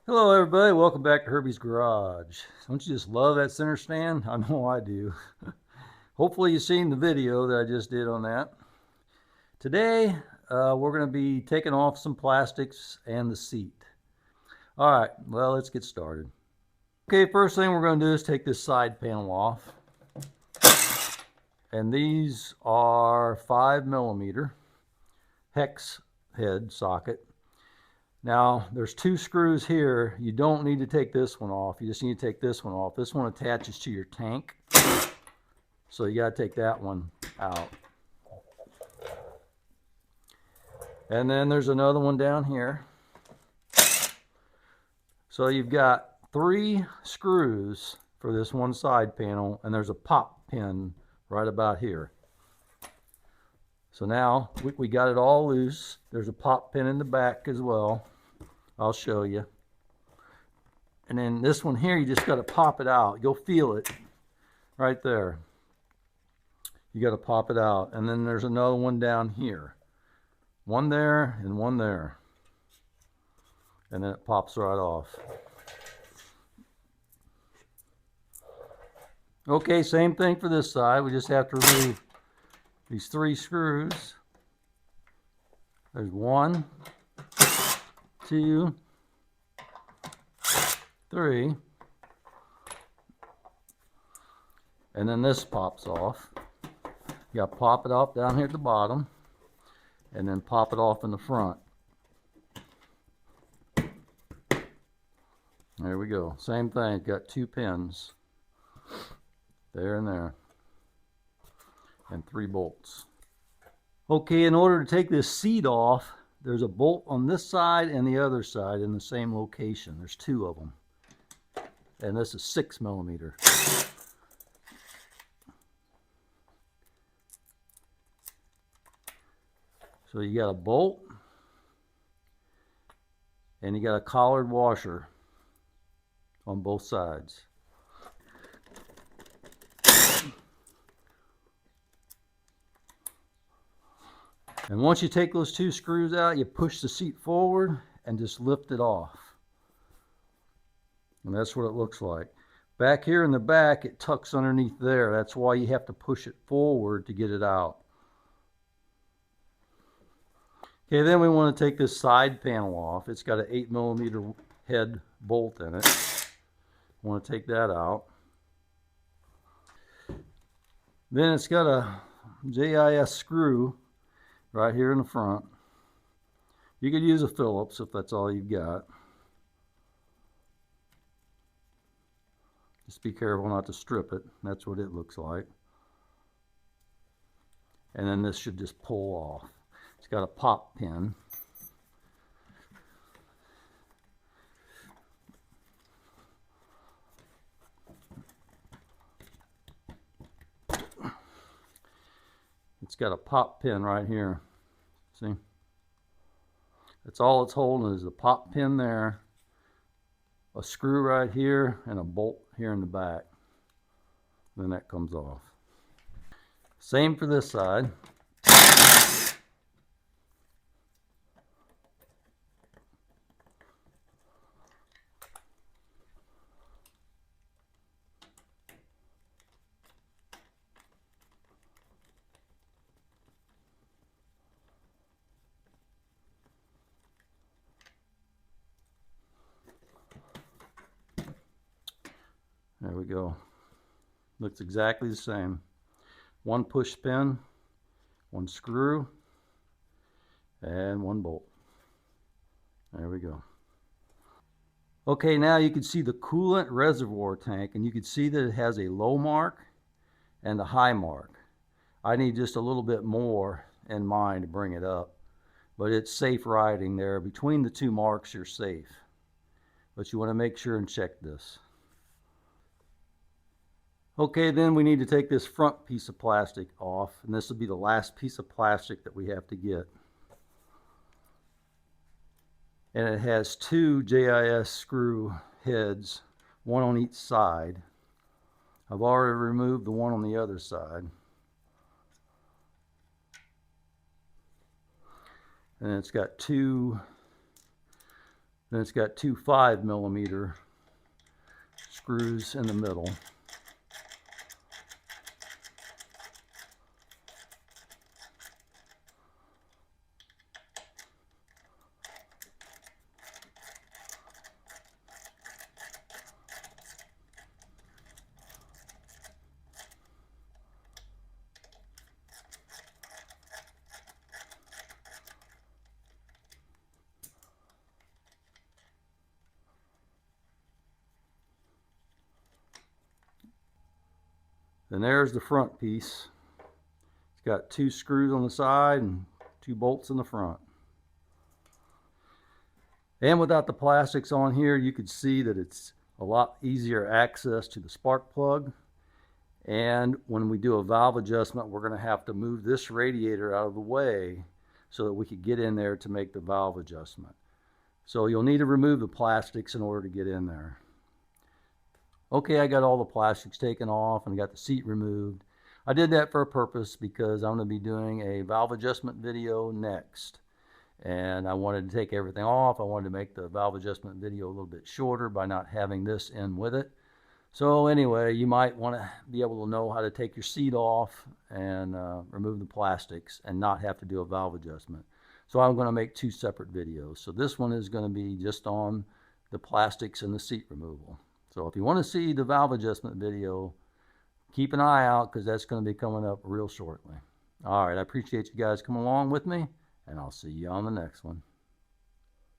Hello everybody, welcome back to Herbie's Garage. Don't you just love that center stand? I know I do. Hopefully you've seen the video that I just did on that. Today we're going to be taking off some plastics and the seat. Alright, well let's get started. Okay, first thing we're going to do is take this side panel off. And these are 5mm hex head socket. Now, there's two screws here. You don't need to take this one off. You just need to take this one off. This one attaches to your tank. So you got to take that one out. And then there's another one down here. So you've got 3 screws for this one side panel, and there's a pop pin right about here. So now we got it all loose. There's a pop pin in the back as well. I'll show you. And then this one here, you just got to pop it out. You'll feel it right there. You got to pop it out. And then there's another one down here. One there and one there. And then it pops right off. Okay, same thing for this side. We just have to remove these 3 screws. There's 1, 2, 3. And then this pops off. You got to pop it off down here at the bottom and then pop it off in the front. There we go. Same thing. Got 2 pins. There and there. And 3 bolts. Okay, in order to take this seat off, there's a bolt on this side and the other side in the same location. There's 2 of them. And this is 6mm. So you got a bolt and you got a collared washer on both sides. And once you take those 2 screws out, you push the seat forward and just lift it off. And that's what it looks like. Back here in the back, it tucks underneath there. That's why you have to push it forward to get it out. Okay, then we want to take this side panel off. It's got an 8mm head bolt in it. Want to take that out. Then it's got a JIS screw right here in the front. You could use a Phillips if that's all you've got. Just be careful not to strip it. That's what it looks like. And then this should just pull off. It's got a pop pin. It's got a pop pin right here. See? That's all it's holding is the pop pin there, a screw right here, and a bolt here in the back. Then that comes off. Same for this side. There we go. Looks exactly the same. 1 push pin, 1 screw, and 1 bolt. There we go. Okay, now you can see the coolant reservoir tank, and you can see that it has a low mark and a high mark. I need just a little bit more in mine to bring it up, but it's safe riding there. Between the 2 marks, you're safe. But you want to make sure and check this. Okay, then we need to take this front piece of plastic off, and this will be the last piece of plastic that we have to get. And it has 2 JIS screw heads, 1 on each side. I've already removed the one on the other side. And it's got 2 Then it's got two 5mm screws in the middle. Then there's the front piece. It's got two screws on the side and two bolts in the front. And without the plastics on here, you could see that it's a lot easier access to the spark plug. And when we do a valve adjustment, we're going to have to move this radiator out of the way so that we could get in there to make the valve adjustment. So you'll need to remove the plastics in order to get in there. Okay, I got all the plastics taken off and got the seat removed. I did that for a purpose because I'm going to be doing a valve adjustment video next. And I wanted to take everything off. I wanted to make the valve adjustment video a little bit shorter by not having this in with it. So anyway, you might want to be able to know how to take your seat off and remove the plastics and not have to do a valve adjustment. So I'm going to make two separate videos. So this one is going to be just on the plastics and the seat removal. So if you want to see the valve adjustment video, keep an eye out because that's going to be coming up real shortly. All right, I appreciate you guys coming along with me, and I'll see you on the next one.